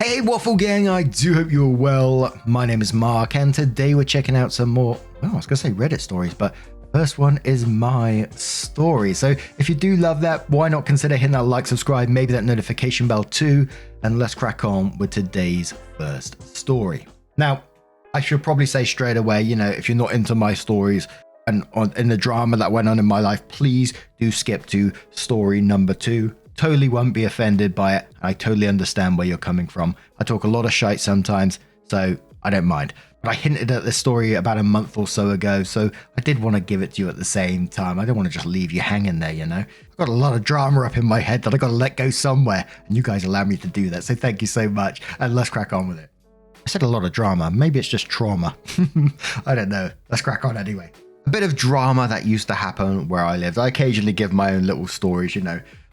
Hey Waffle Gang, I do hope you're well. My name is Mark and today we're checking out some more, well, I was going to say Reddit stories, but the first one is my story. So if you do love that, why not consider hitting that like, subscribe, maybe that notification bell too, and let's crack on with today's first story. Now, I should probably say straight away, if you're not into my stories and in the drama that went on in my life, please do skip to story number 2. Totally won't be offended by it. I totally understand where you're coming from. I talk a lot of shite sometimes, so I don't mind. But I hinted at this story about a month or so ago, so I did want to give it to you at the same time. I don't want to just leave you hanging there, I've got a lot of drama up in my head that I got to let go somewhere, and you guys allow me to do that, so thank you so much, and let's crack on with it. I said a lot of drama. Maybe it's just trauma. I don't know. Let's crack on anyway. A bit of drama that used to happen where I lived. I occasionally give my own little stories,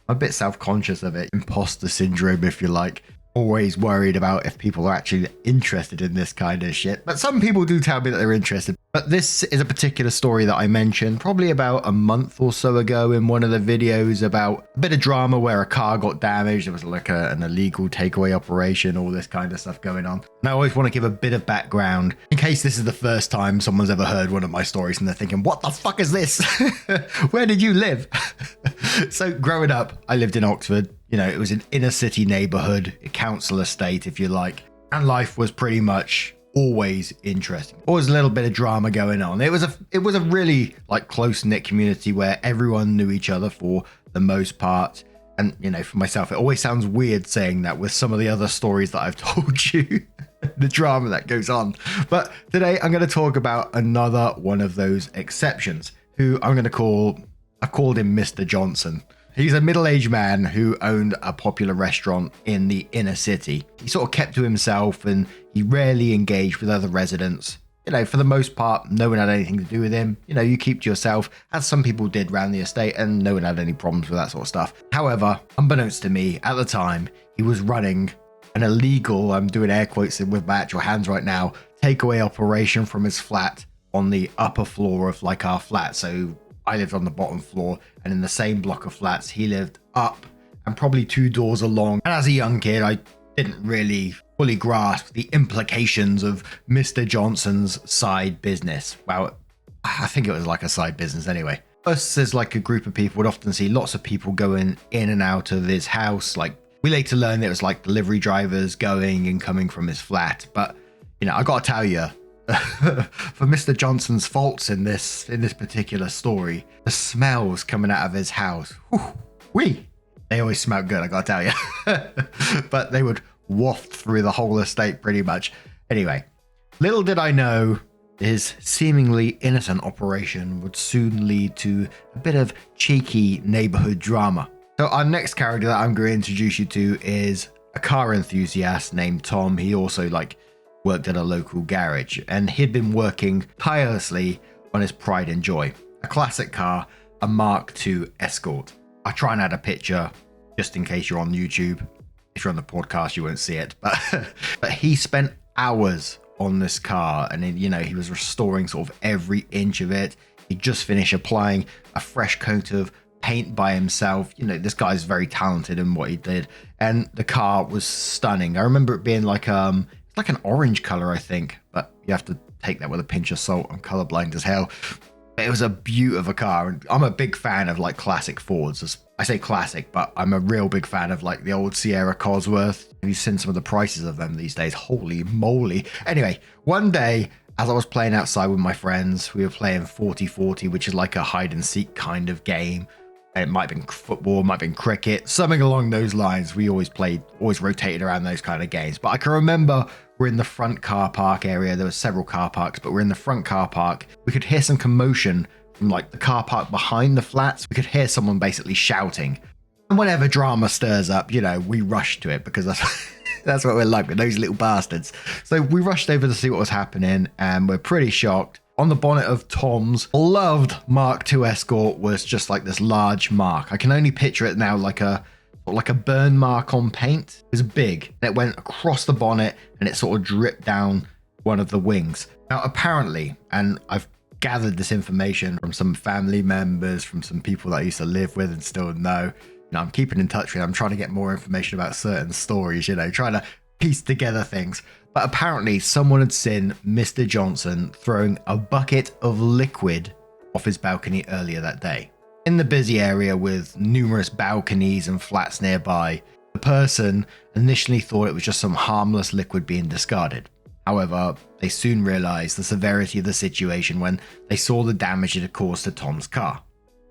I'm a bit self-conscious of it. Imposter syndrome, if you like. Always worried about if people are actually interested in this kind of shit. But some people do tell me that they're interested. But this is a particular story that I mentioned probably about a month or so ago in one of the videos about a bit of drama where a car got damaged. There was like an illegal takeaway operation, all this kind of stuff going on. And I always want to give a bit of background in case this is the first time someone's ever heard one of my stories and they're thinking, what the fuck is this? Where did you live? So growing up, I lived in Oxford. It was an inner city neighborhood, a council estate, if you like. And life was pretty much always interesting. Always a little bit of drama going on. It was a really close-knit community where everyone knew each other for the most part. And, for myself, it always sounds weird saying that with some of the other stories that I've told you, the drama that goes on. But today I'm going to talk about another one of those exceptions who I've called him Mr. Johnson. He's a middle-aged man who owned a popular restaurant in the inner city. He sort of kept to himself and he rarely engaged with other residents. For the most part, no one had anything to do with him. You keep to yourself, as some people did around the estate, and no one had any problems with that sort of stuff. However, unbeknownst to me, at the time, he was running an illegal, I'm doing air quotes with my actual hands right now, takeaway operation from his flat on the upper floor of our flat. So I lived on the bottom floor, and in the same block of flats, he lived up and probably 2 doors along. And as a young kid, I didn't really fully grasp the implications of Mr. Johnson's side business. Well, I think it was like a side business anyway. Us as a group of people would often see lots of people going in and out of his house. We later learned it was delivery drivers going and coming from his flat. But, I got to tell you, for Mr. Johnson's faults in this particular story, the smells coming out of his house, they always smelled good, I gotta tell you. But they would waft through the whole estate pretty much. Anyway, little did I know his seemingly innocent operation would soon lead to a bit of cheeky neighborhood drama. So our next character that I'm going to introduce you to is a car enthusiast named Tom. He also worked at a local garage, and he'd been working tirelessly on his pride and joy, a classic car, a Mark II Escort. I'll try and add a picture just in case you're on YouTube. If you're on the podcast, you won't see it, but he spent hours on this car, and he was restoring sort of every inch of it. He just finished applying a fresh coat of paint by himself. This guy's very talented in what he did, and the car was stunning. I remember it being like an orange color, I think, but you have to take that with a pinch of salt. I'm colorblind as hell. It was a beaut of a car, and I'm a big fan of classic Fords. I say classic, but I'm a real big fan of the old Sierra Cosworth. Have you seen some of the prices of them these days? Holy moly. Anyway, one day, as I was playing outside with my friends, we were playing 40-40, which is like a hide and seek kind of game. It might have been football, might have been cricket, something along those lines. We always rotated around those kind of games. But I can remember we're in the front car park area. There were several car parks, but we're in the front car park. We could hear some commotion from the car park behind the flats. We could hear someone basically shouting. And whenever drama stirs up, we rush to it because that's what we're like with those little bastards. So we rushed over to see what was happening, and we're pretty shocked. On the bonnet of Tom's beloved Mark II Escort was just this large mark. I can only picture it now like a burn mark on paint. It was big. It went across the bonnet and it sort of dripped down one of the wings. Now, apparently, and I've gathered this information from some family members, from some people that I used to live with and still know, I'm keeping in touch with. I'm trying to get more information about certain stories, trying to piece together things. But apparently someone had seen Mr. Johnson throwing a bucket of liquid off his balcony earlier that day. In the busy area with numerous balconies and flats nearby, the person initially thought it was just some harmless liquid being discarded. However, they soon realized the severity of the situation when they saw the damage it had caused to Tom's car.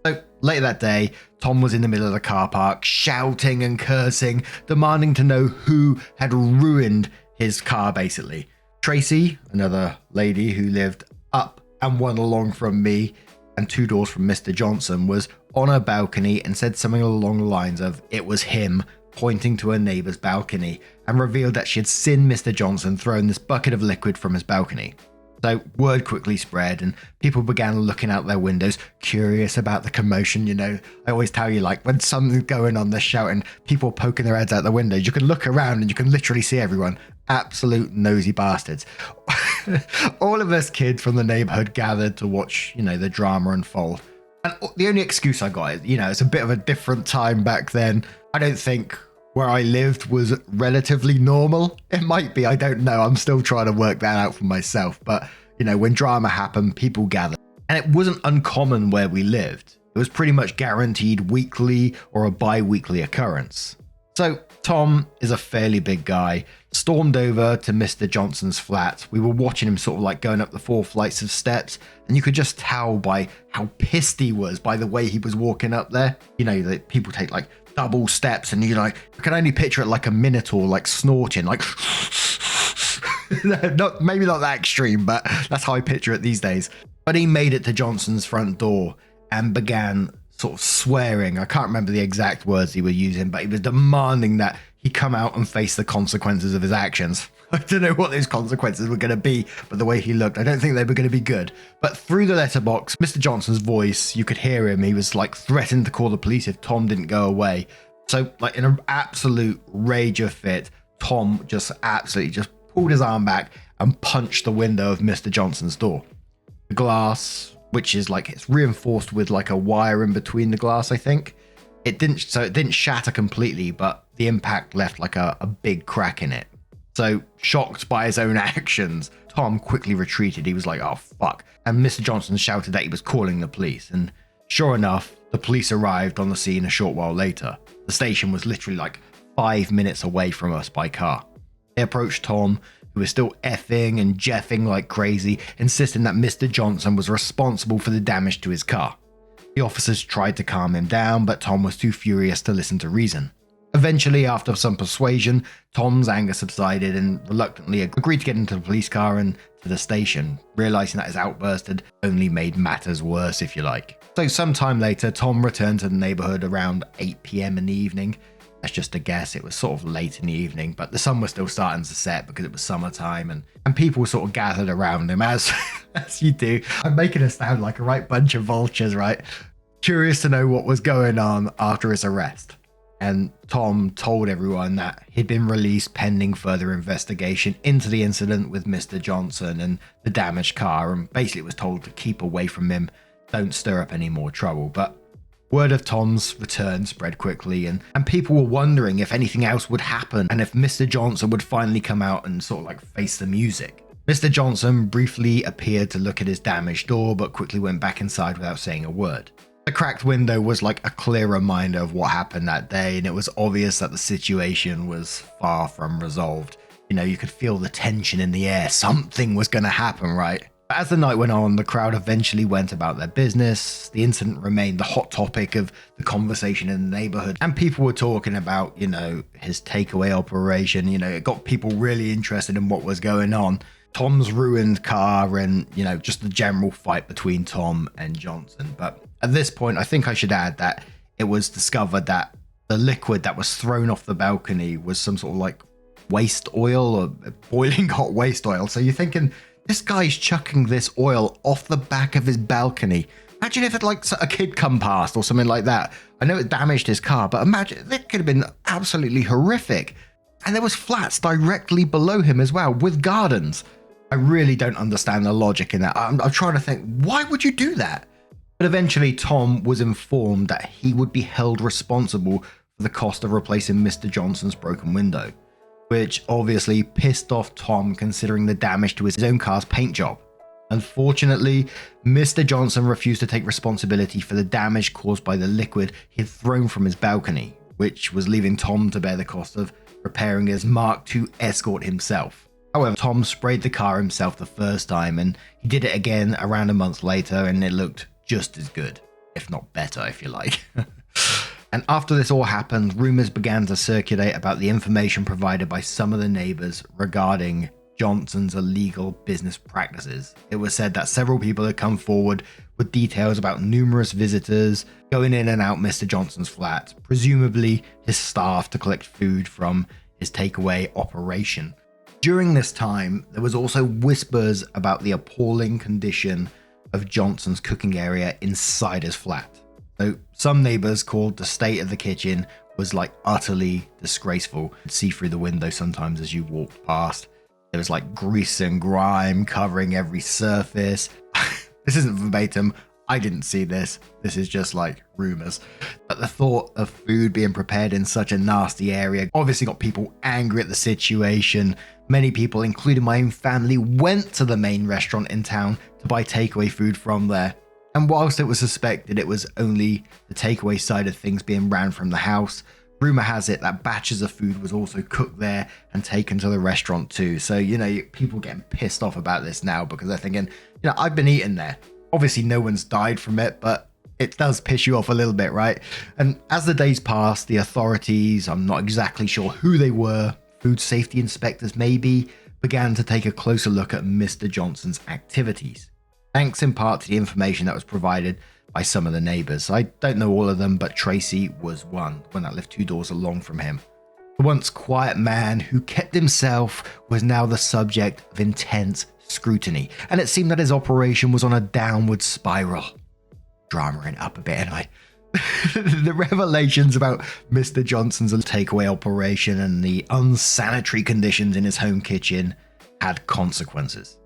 So later that day, Tom was in the middle of the car park, shouting and cursing, demanding to know who had ruined his car basically. Tracy, another lady who lived up and one along from me and 2 doors from Mr. Johnson, was on her balcony and said something along the lines of it was him, pointing to her neighbor's balcony, and revealed that she had seen Mr. Johnson throwing this bucket of liquid from his balcony. So word quickly spread and people began looking out their windows, curious about the commotion. You know, I always tell you, like, when something's going on, they're shouting, people poking their heads out the windows. You can look around and you can literally see everyone. Absolute nosy bastards. All of us kids from the neighborhood gathered to watch, you know, the drama unfold. And the only excuse I got is, you know, it's a bit of a different time back then. I don't think where I lived was relatively normal. It might be, I don't know. I'm still trying to work that out for myself. But, you know, when drama happened, people gathered. And it wasn't uncommon where we lived. It was pretty much guaranteed weekly or a bi-weekly occurrence. So Tom is a fairly big guy, stormed over to Mr. Johnson's flat. We were watching him sort of like going up the 4 flights of steps, and you could just tell by how pissed he was by the way he was walking up there. You know, that people take like double steps and you can only picture it like a minotaur, like snorting, like maybe not that extreme, but that's how I picture it these days. But he made it to Johnson's front door and began sort of swearing. I can't remember the exact words he was using, but he was demanding that he come out and face the consequences of his actions. I don't know what those consequences were going to be, but the way he looked, I don't think they were going to be good. But through the letterbox, Mr. Johnson's voice, you could hear him. He was like threatening to call the police if Tom didn't go away. So like in an absolute rage of fit, Tom just absolutely just pulled his arm back and punched the window of Mr. Johnson's door. The glass, which is like, it's reinforced with like a wire in between the glass, I think. It didn't shatter completely, but the impact left like a big crack in it. So shocked by his own actions, Tom quickly retreated. He was like, oh fuck. And Mr. Johnson shouted that he was calling the police. And sure enough, the police arrived on the scene a short while later. The station was literally like 5 minutes away from us by car. They approached Tom, who was still effing and jeffing like crazy, insisting that Mr. Johnson was responsible for the damage to his car. The officers tried to calm him down, but Tom was too furious to listen to reason. Eventually, after some persuasion, Tom's anger subsided and reluctantly agreed to get into the police car and to the station, realizing that his outburst had only made matters worse, if you like. So sometime later, Tom returned to the neighborhood around 8 p.m. in the evening. That's just a guess. It was sort of late in the evening, but the sun was still starting to set because it was summertime, and people sort of gathered around him as you do. I'm making us sound like a right bunch of vultures, right? Curious to know what was going on after his arrest. And Tom told everyone that he'd been released pending further investigation into the incident with Mr. Johnson and the damaged car, and basically was told to keep away from him, don't stir up any more trouble. But word of Tom's return spread quickly, and people were wondering if anything else would happen and if Mr. Johnson would finally come out and sort of like face the music. Mr. Johnson briefly appeared to look at his damaged door, but quickly went back inside without saying a word. The cracked window was like a clear reminder of what happened that day, and it was obvious that the situation was far from resolved. You know, you could feel the tension in the air. Something was going to happen, right? But as the night went on, the crowd eventually went about their business. The incident remained the hot topic of the conversation in the neighborhood, and people were talking about, you know, his takeaway operation. You know, it got people really interested in what was going on. Tom's ruined car and, you know, just the general fight between Tom and Johnson. But at this point, I think I should add that it was discovered that the liquid that was thrown off the balcony was some sort of like waste oil or boiling hot waste oil. So you're thinking, this guy's chucking this oil off the back of his balcony. Imagine if it like a kid come past or something like that. I know it damaged his car, but imagine, it could have been absolutely horrific. And there was flats directly below him as well with gardens. I really don't understand the logic in that. I'm trying to think, why would you do that? But eventually Tom was informed that he would be held responsible for the cost of replacing Mr. Johnson's broken window. which obviously pissed off Tom considering the damage to his own car's paint job. Unfortunately, Mr. Johnson refused to take responsibility for the damage caused by the liquid he had thrown from his balcony, which was leaving Tom to bear the cost of repairing his Mark II Escort himself. However, Tom sprayed the car himself the first time, and he did it again around a month later, and it looked just as good, if not better, if you like. And after this all happened, rumors began to circulate about the information provided by some of the neighbors regarding Johnson's illegal business practices. It was said that several people had come forward with details about numerous visitors going in and out Mr. Johnson's flat, presumably his staff to collect food from his takeaway operation. During this time, there was also whispers about the appalling condition of Johnson's cooking area inside his flat. So some neighbors called the state of the kitchen was like utterly disgraceful. You could see through the window sometimes as you walked past. There was like grease and grime covering every surface. This isn't verbatim. I didn't see this. This is just like rumors. But the thought of food being prepared in such a nasty area obviously got people angry at the situation. Many people, including my own family, went to the main restaurant in town to buy takeaway food from there. And whilst it was suspected it was only the takeaway side of things being ran from the house, rumor has it that batches of food was also cooked there and taken to the restaurant too. So, people getting pissed off about this now because they're thinking, I've been eating there. Obviously, no one's died from it, but it does piss you off a little bit, right? And as the days passed, the authorities, I'm not exactly sure who they were, food safety inspectors maybe, began to take a closer look at Mr. Johnson's activities. Thanks in part to the information that was provided by some of the neighbors. I don't know all of them, but Tracy was one, when that lived 2 doors along from him. The once quiet man who kept himself was now the subject of intense scrutiny, and it seemed that his operation was on a downward spiral. Dramaing up a bit anyway. The revelations about Mr. Johnson's takeaway operation and the unsanitary conditions in his home kitchen had consequences.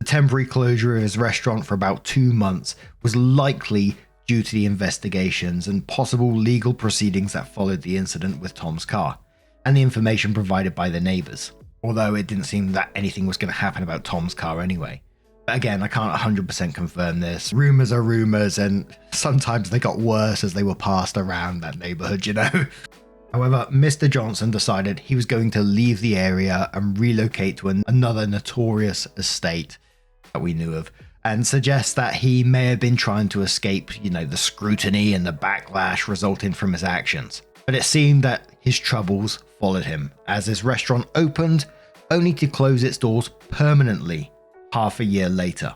The temporary closure of his restaurant for about 2 months was likely due to the investigations and possible legal proceedings that followed the incident with Tom's car, and the information provided by the neighbors. Although it didn't seem that anything was going to happen about Tom's car anyway. But again, I can't 100% confirm this. Rumors are rumors, and sometimes they got worse as they were passed around that neighborhood, However, Mr. Johnson decided he was going to leave the area and relocate to another notorious estate that we knew of, and suggests that he may have been trying to escape, the scrutiny and the backlash resulting from his actions. But it seemed that his troubles followed him as his restaurant opened, only to close its doors permanently half a year later.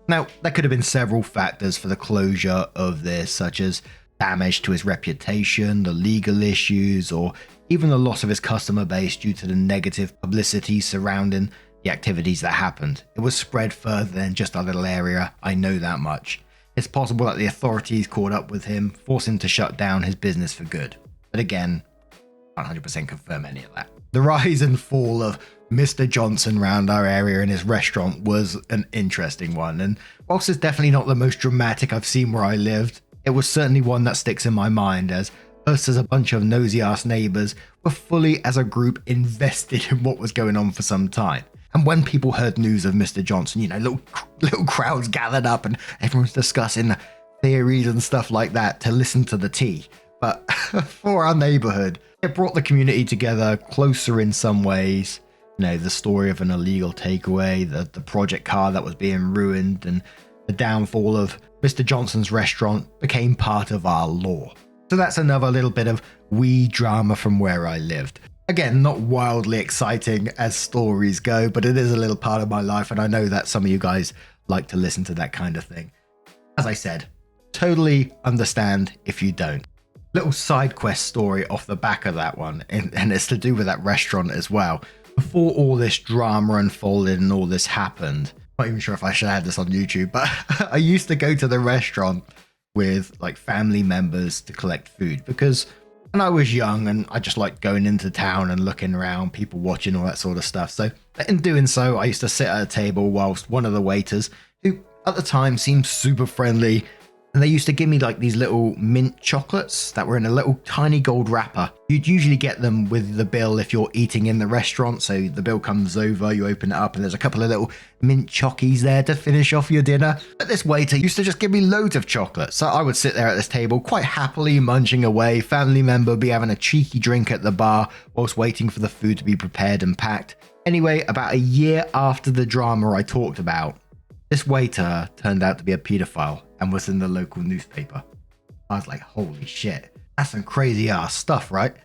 Now, there could have been several factors for the closure of this, such as damage to his reputation, the legal issues, or even the loss of his customer base due to the negative publicity surrounding the activities that happened. It was spread further than just our little area, I know that much. It's possible that the authorities caught up with him, forcing him to shut down his business for good. But again, I can't 100% confirm any of that. The rise and fall of Mr. Johnson around our area and his restaurant was an interesting one, and whilst it's definitely not the most dramatic I've seen where I lived, it was certainly one that sticks in my mind, as us as a bunch of nosy ass neighbors were fully as a group invested in what was going on for some time. And when people heard news of Mr. Johnson, little crowds gathered up and everyone's discussing theories and stuff like that to listen to the tea. But for our neighborhood, it brought the community together closer in some ways. The story of an illegal takeaway, the project car that was being ruined, and the downfall of Mr. Johnson's restaurant became part of our lore. So that's another little bit of wee drama from where I lived. Again, not wildly exciting as stories go, but it is a little part of my life, and I know that some of you guys like to listen to that kind of thing. As I said, totally understand if you don't. Little side quest story off the back of that one, and it's to do with that restaurant as well. Before all this drama unfolded and all this happened, not even sure if I should add this on YouTube, but I used to go to the restaurant with family members to collect food, because when I was young and I just liked going into town and looking around, people watching, all that sort of stuff. So in doing so, I used to sit at a table whilst one of the waiters, who at the time seemed super friendly, And they used to give me like these little mint chocolates that were in a little tiny gold wrapper. You'd usually get them with the bill if you're eating in the restaurant. So the bill comes over, you open it up, and there's a couple of little mint chockies there to finish off your dinner. But this waiter used to just give me loads of chocolate. So I would sit there at this table quite happily munching away. Family member would be having a cheeky drink at the bar whilst waiting for the food to be prepared and packed. Anyway, about a year after the drama I talked about, this waiter turned out to be a pedophile and was in the local newspaper. I was like, holy shit, that's some crazy ass stuff, right?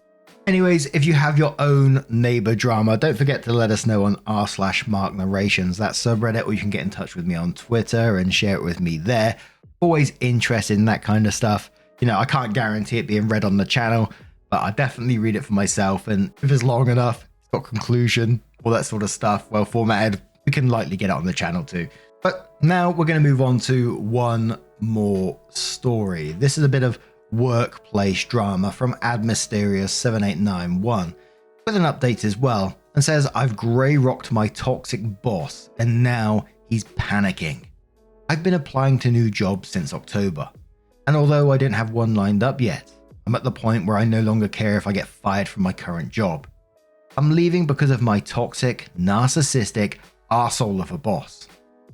Anyways, if you have your own neighbor drama, don't forget to let us know on r/marknarrations, that subreddit, or you can get in touch with me on Twitter and share it with me there. Always interested in that kind of stuff. You know, I can't guarantee it being read on the channel, but I definitely read it for myself. And if it's long enough, it's got conclusion, all that sort of stuff, well formatted, we can likely get it on the channel too. But now we're going to move on to one more story. This is a bit of workplace drama from admysterious7891 with an update as well, and says, I've grey rocked my toxic boss and now he's panicking. I've been applying to new jobs since October, and although I don't have one lined up yet, I'm at the point where I no longer care if I get fired from my current job. I'm leaving because of my toxic, narcissistic arsehole of a boss.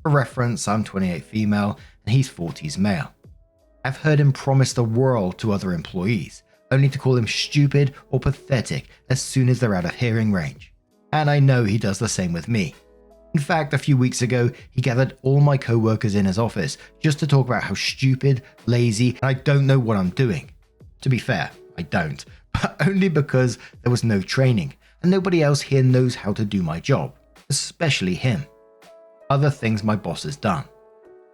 For reference, I'm 28 female and he's 40s male. I've heard him promise the world to other employees, only to call him stupid or pathetic as soon as they're out of hearing range. And I know he does the same with me. In fact, a few weeks ago, he gathered all my co-workers in his office just to talk about how stupid, lazy, and I don't know what I'm doing. To be fair, I don't, but only because there was no training and nobody else here knows how to do my job, especially him. Other things my boss has done.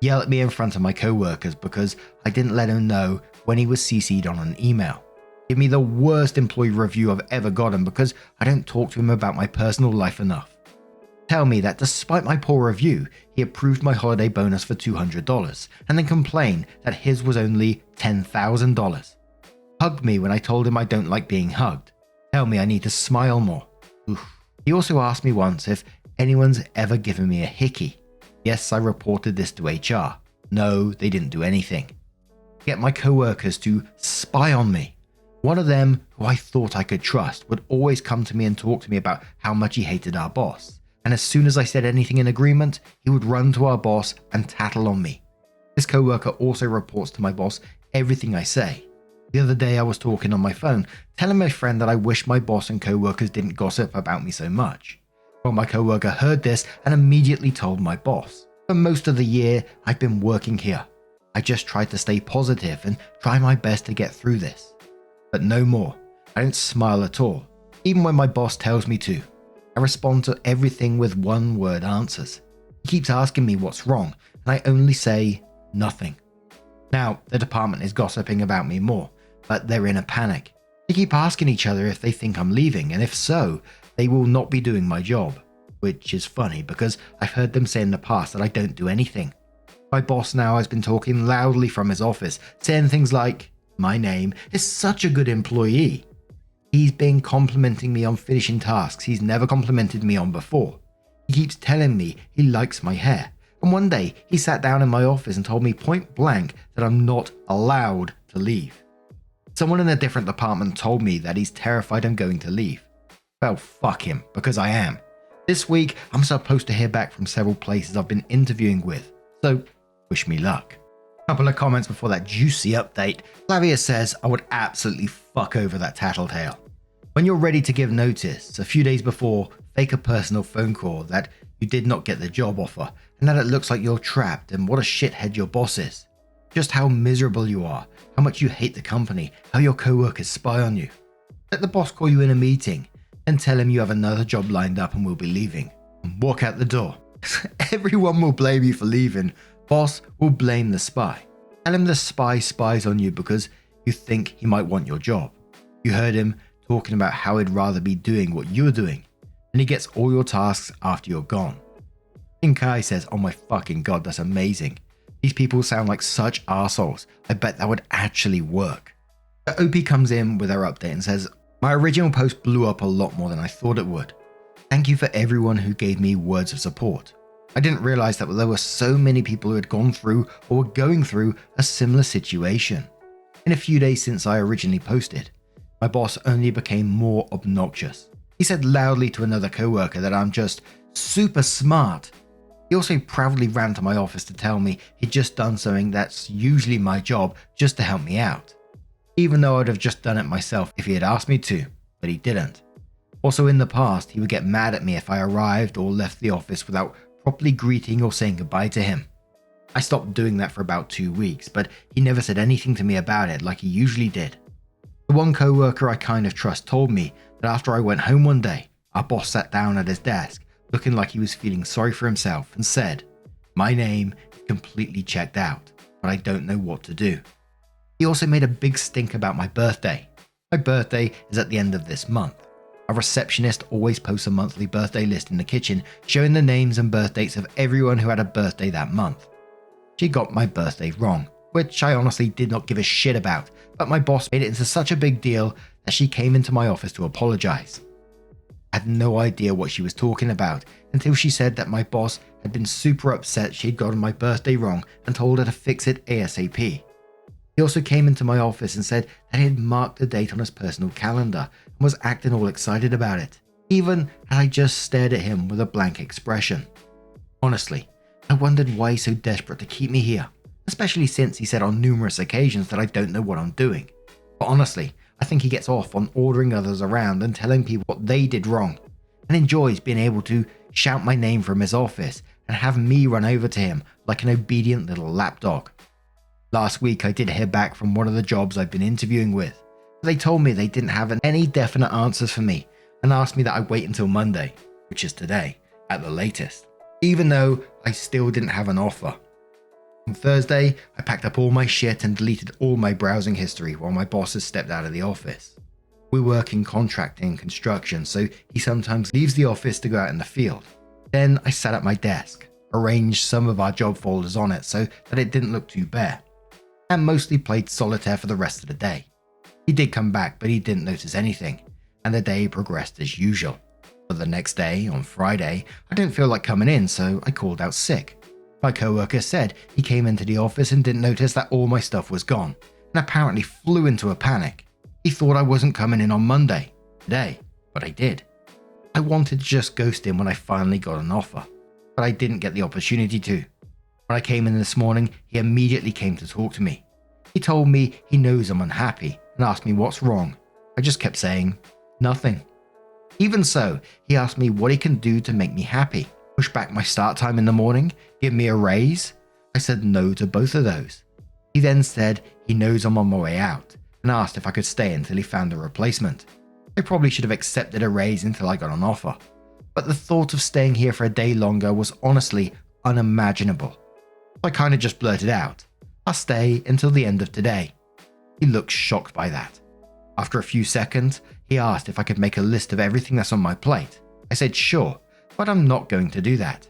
Yell at me in front of my co-workers because I didn't let him know when he was CC'd on an email. Give me the worst employee review I've ever gotten because I don't talk to him about my personal life enough. Tell me that despite my poor review, he approved my holiday bonus for $200 and then complained that his was only $10,000. Hugged me when I told him I don't like being hugged. Tell me I need to smile more. Oof. He also asked me once if anyone's ever given me a hickey. Yes, I reported this to HR. No, they didn't do anything. Get my co-workers to spy on me. One of them, who I thought I could trust, would always come to me and talk to me about how much he hated our boss. And as soon as I said anything in agreement, he would run to our boss and tattle on me. This co-worker also reports to my boss everything I say. The other day I was talking on my phone, telling my friend that I wish my boss and co-workers didn't gossip about me so much. Well, my co-worker heard this and immediately told my boss. For most of the year I've been working here. I just tried to stay positive and try my best to get through this. But no more. I don't smile at all, even when my boss tells me to. I respond to everything with one-word answers. He keeps asking me what's wrong, and I only say nothing. Now, the department is gossiping about me more, but they're in a panic. They keep asking each other if they think I'm leaving, and if so, they will not be doing my job. Which is funny because I've heard them say in the past that I don't do anything. My boss now has been talking loudly from his office, saying things like, my name is such a good employee. He's been complimenting me on finishing tasks he's never complimented me on before. He keeps telling me he likes my hair. And one day he sat down in my office and told me point blank that I'm not allowed to leave. Someone in a different department told me that he's terrified I'm going to leave. Well, fuck him, because I am. This week, I'm supposed to hear back from several places I've been interviewing with, so wish me luck. Couple of comments before that juicy update. Flavia says, I would absolutely fuck over that tattletale. When you're ready to give notice, a few days before, fake a personal phone call that you did not get the job offer, and that it looks like you're trapped and what a shithead your boss is. Just how miserable you are, how much you hate the company, how your co-workers spy on you. Let the boss call you in a meeting and tell him you have another job lined up and will be leaving. And walk out the door. Everyone will blame you for leaving. Boss will blame the spy. Tell him the spy spies on you because you think he might want your job. You heard him talking about how he'd rather be doing what you're doing, and he gets all your tasks after you're gone. King Kai says, oh my fucking god, that's amazing. These people sound like such arseholes. I bet that would actually work. The OP comes in with her update and says, my original post blew up a lot more than I thought it would. Thank you for everyone who gave me words of support. I didn't realize that there were so many people who had gone through or were going through a similar situation. In a few days since I originally posted, my boss only became more obnoxious. He said loudly to another coworker that I'm just super smart. He also proudly ran to my office to tell me he'd just done something that's usually my job just to help me out, even though I'd have just done it myself if he had asked me to, but he didn't. Also, in the past, he would get mad at me if I arrived or left the office without properly greeting or saying goodbye to him. I stopped doing that for about 2 weeks, but he never said anything to me about it like he usually did. The one coworker I kind of trust told me that after I went home one day, our boss sat down at his desk looking like he was feeling sorry for himself and said, "My name is completely checked out, but I don't know what to do." He also made a big stink about my birthday. My birthday is at the end of this month. A receptionist always posts a monthly birthday list in the kitchen showing the names and birth dates of everyone who had a birthday that month. She got my birthday wrong, which I honestly did not give a shit about, but my boss made it into such a big deal that she came into my office to apologize. I had no idea what she was talking about until she said that my boss had been super upset she'd gotten my birthday wrong and told her to fix it ASAP. He also came into my office and said that he had marked the date on his personal calendar and was acting all excited about it, even as I just stared at him with a blank expression. Honestly, I wondered why he's so desperate to keep me here, especially since he said on numerous occasions that I don't know what I'm doing. But honestly, I think he gets off on ordering others around and telling people what they did wrong, and enjoys being able to shout my name from his office and have me run over to him like an obedient little lapdog. Last week I did hear back from one of the jobs I've been interviewing with. They told me they didn't have any definite answers for me and asked me that I wait until Monday, which is today, at the latest, even though I still didn't have an offer. On Thursday, I packed up all my shit and deleted all my browsing history while my boss has stepped out of the office. We work in contracting and construction, so he sometimes leaves the office to go out in the field. Then I sat at my desk, arranged some of our job folders on it so that it didn't look too bare, and mostly played solitaire for the rest of the day. He did come back, but he didn't notice anything, and the day progressed as usual. But the next day, on Friday, I didn't feel like coming in, so I called out sick. My coworker said he came into the office and didn't notice that all my stuff was gone, and apparently flew into a panic. He thought I wasn't coming in on Monday, today, but I did. I wanted to just ghost him when I finally got an offer, but I didn't get the opportunity to. When I came in this morning, he immediately came to talk to me. He told me he knows I'm unhappy and asked me what's wrong. I just kept saying, nothing. Even so, he asked me what he can do to make me happy. Push back my start time in the morning? Give me a raise? I said no to both of those. He then said he knows I'm on my way out and asked if I could stay until he found a replacement. I probably should have accepted a raise until I got an offer, but the thought of staying here for a day longer was honestly unimaginable. I kind of just blurted out, "I'll stay until the end of today." He looked shocked by that. After a few seconds, he asked if I could make a list of everything that's on my plate. I said sure, but I'm not going to do that.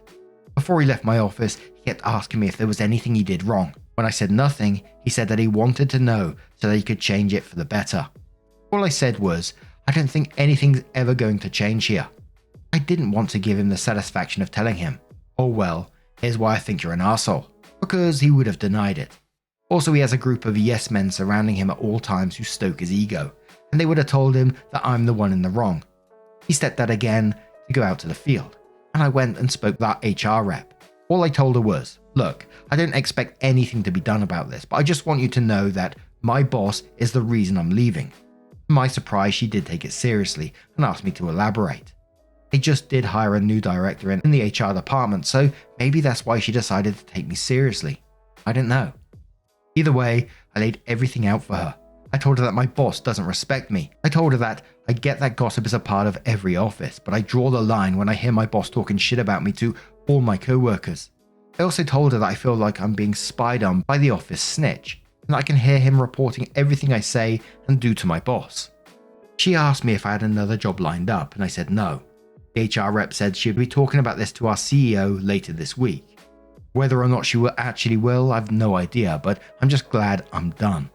Before he left my office, he kept asking me if there was anything he did wrong. When I said nothing, he said that he wanted to know so that he could change it for the better. All I said was, I don't think anything's ever going to change here. I didn't want to give him the satisfaction of telling him, "Oh well, here's why I think you're an arsehole," because he would have denied it. Also, he has a group of yes men surrounding him at all times who stoke his ego, and they would have told him that I'm the one in the wrong. He stepped out again to go out to the field, and I went and spoke to that HR rep. All I told her was, "Look, I don't expect anything to be done about this, but I just want you to know that my boss is the reason I'm leaving." To my surprise, she did take it seriously and asked me to elaborate. They just did hire a new director in the HR department, so maybe that's why she decided to take me seriously. I don't know. Either way, I laid everything out for her. I told her that my boss doesn't respect me. I told her that I get that gossip is a part of every office, but I draw the line when I hear my boss talking shit about me to all my coworkers. I also told her that I feel like I'm being spied on by the office snitch, and that I can hear him reporting everything I say and do to my boss. She asked me if I had another job lined up, and I said no. The HR rep said she'd be talking about this to our CEO later this week. Whether or not she actually will, I've no idea, but I'm just glad I'm done.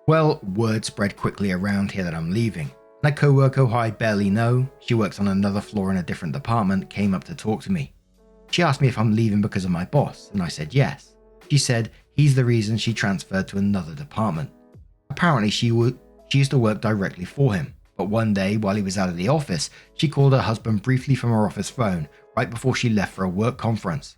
Well, word spread quickly around here that I'm leaving. And a coworker who I barely know, she works on another floor in a different department, came up to talk to me. She asked me if I'm leaving because of my boss, and I said yes. She said he's the reason she transferred to another department. Apparently she used to work directly for him, but one day while he was out of the office, she called her husband briefly from her office phone right before she left for a work conference.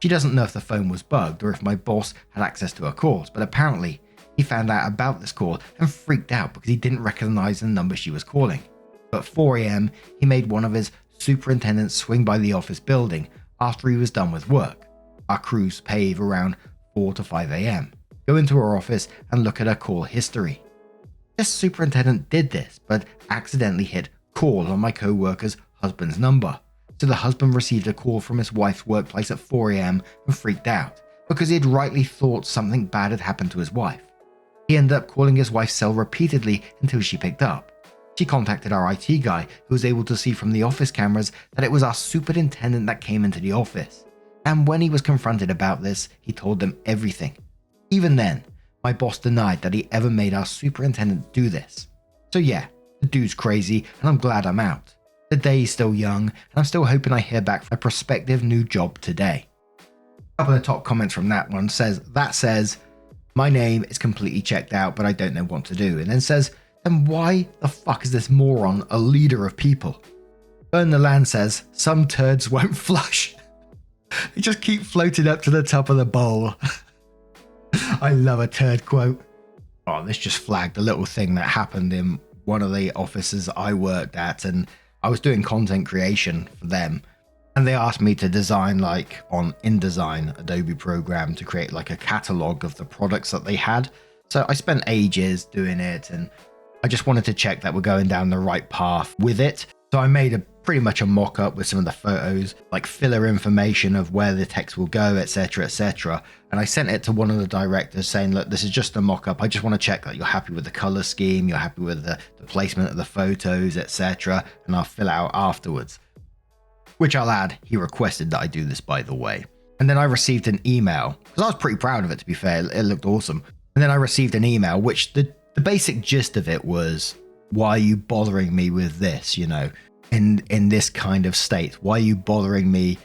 She doesn't know if the phone was bugged or if my boss had access to her calls, but apparently he found out about this call and freaked out because he didn't recognize the number she was calling. But at 4 a.m, he made one of his superintendents swing by the office building after he was done with work. Our crews pave around 4 to 5 a.m, go into her office and look at her call history. This superintendent did this, but accidentally hit call on my co-worker's husband's number. So the husband received a call from his wife's workplace at 4 a.m. and freaked out because he had rightly thought something bad had happened to his wife. He ended up calling his wife's cell repeatedly until she picked up. She contacted our IT guy, who was able to see from the office cameras that it was our superintendent that came into the office. And when he was confronted about this, he told them everything. Even then, my boss denied that he ever made our superintendent do this. So yeah, the dude's crazy and I'm glad I'm out. The day is still young and I'm still hoping I hear back from a prospective new job today. A couple of top comments from that one says, my name is completely checked out but I don't know what to do. And then says, then why the fuck is this moron a leader of people? Burn the Land says, some turds won't flush. They just keep floating up to the top of the bowl. I love a turd quote. Oh, this just flagged a little thing that happened in one of the offices I worked at, and I was doing content creation for them. And they asked me to design on InDesign, Adobe program, to create a catalog of the products that they had. So I spent ages doing it and I just wanted to check that we're going down the right path with it. So I made pretty much a mock-up with some of the photos, filler information of where the text will go, etc, etc. And I sent it to one of the directors saying, look, this is just a mock-up. I just want to check that you're happy with the color scheme, you're happy with the placement of the photos, etc. And I'll fill out afterwards. Which I'll add, he requested that I do this, by the way. And then I received an email, because I was pretty proud of it, to be fair. It looked awesome. And then I received an email, which the basic gist of it was, why are you bothering me with this, in this kind of state? Why are you bothering me,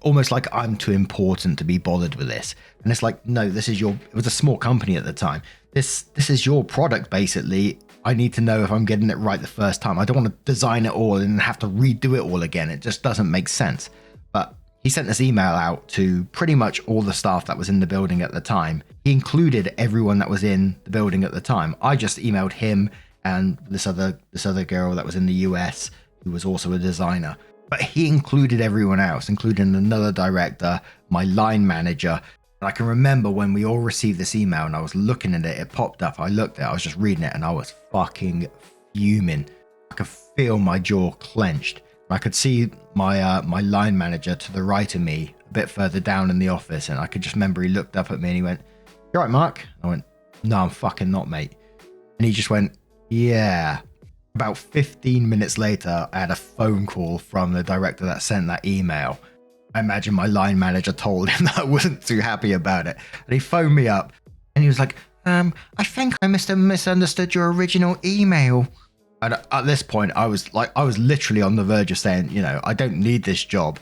almost like I'm too important to be bothered with this? And it's no, this is it was a small company at the time. This is your product, basically. I need to know if I'm getting it right the first time. I don't want to design it all and have to redo it all again. It just doesn't make sense. But he sent this email out to pretty much all the staff that was in the building at the time. He included everyone that was in the building at the time. I just emailed him and this other girl that was in the US, who was also a designer. But he included everyone else, including another director, my line manager. And I can remember when we all received this email and I was looking at it, it popped up, I looked at it, I was just reading it and I was fucking fuming. I could feel my jaw clenched. I could see my line manager to the right of me, a bit further down in the office, and I could just remember he looked up at me and he went, "You all right, Mark?" I went, "No, I'm fucking not, mate." And he just went, "Yeah." About 15 minutes later, I had a phone call from the director that sent that email. I imagine my line manager told him that I wasn't too happy about it. And he phoned me up and he was like, I think I must have misunderstood your original email. And at this point, I was literally on the verge of saying, I don't need this job.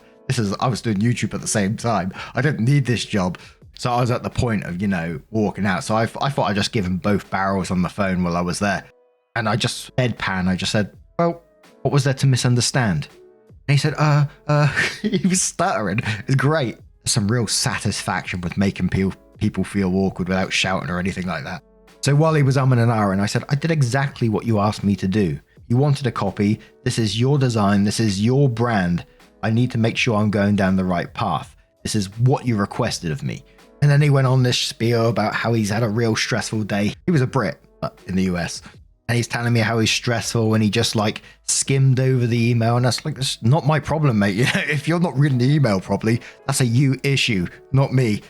I was doing YouTube at the same time. I don't need this job. So I was at the point of, walking out. So I thought I'd just give him both barrels on the phone while I was there. And I just deadpan, I just said, "Well, what was there to misunderstand?" And he said, he was stuttering. It's great. There's some real satisfaction with making people feel awkward without shouting or anything like that. So while he was umming and ahhing, I said, "I did exactly what you asked me to do. You wanted a copy. This is your design. This is your brand. I need to make sure I'm going down the right path. This is what you requested of me." And then he went on this spiel about how he's had a real stressful day. He was a Brit in the US. And he's telling me how he's stressful and he just skimmed over the email. And that's not my problem, mate. If you're not reading the email properly, that's a you issue, not me.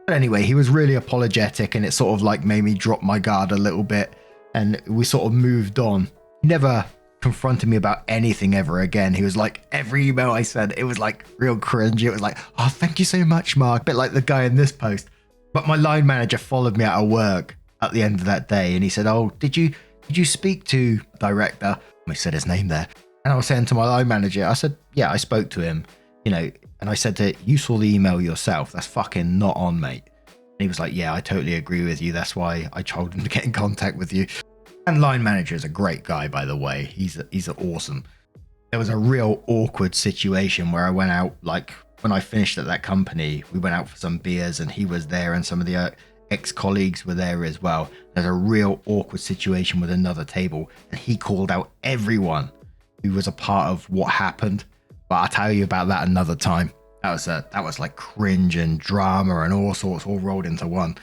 But anyway, he was really apologetic and it sort of made me drop my guard a little bit. And we sort of moved on. He never confronted me about anything ever again. He was every email I sent, it was real cringy. It was "Oh, thank you so much, Mark." A bit like the guy in this post. But my line manager followed me out of work at the end of that day. And he said, "Oh, did you speak to director?" I said his name there. And I was saying to my line manager, I said, "Yeah, I spoke to him. I And I said to him, you saw the email yourself. That's fucking not on, mate. And he was like, yeah, I totally agree with you. That's why I told him to get in contact with you. And line manager is a great guy, by the way. He's awesome. There was a real awkward situation where I went out, like when I finished at that company, we went out for some beers and he was there and some of the ex-colleagues were there as well. There's a real awkward situation with another table and he called out everyone who was a part of what happened. But I'll tell you about that another time. That was like cringe and drama and all sorts all rolled into one.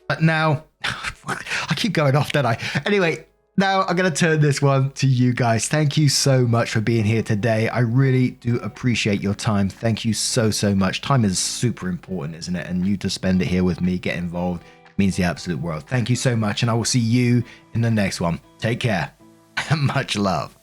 But now, I keep going off, don't I? Anyway, now I'm going to turn this one to you guys. Thank you so much for being here today. I really do appreciate your time. Thank you so, so much. Time is super important, isn't it? And you to spend it here with me, get involved, means the absolute world. Thank you so much. And I will see you in the next one. Take care and much love.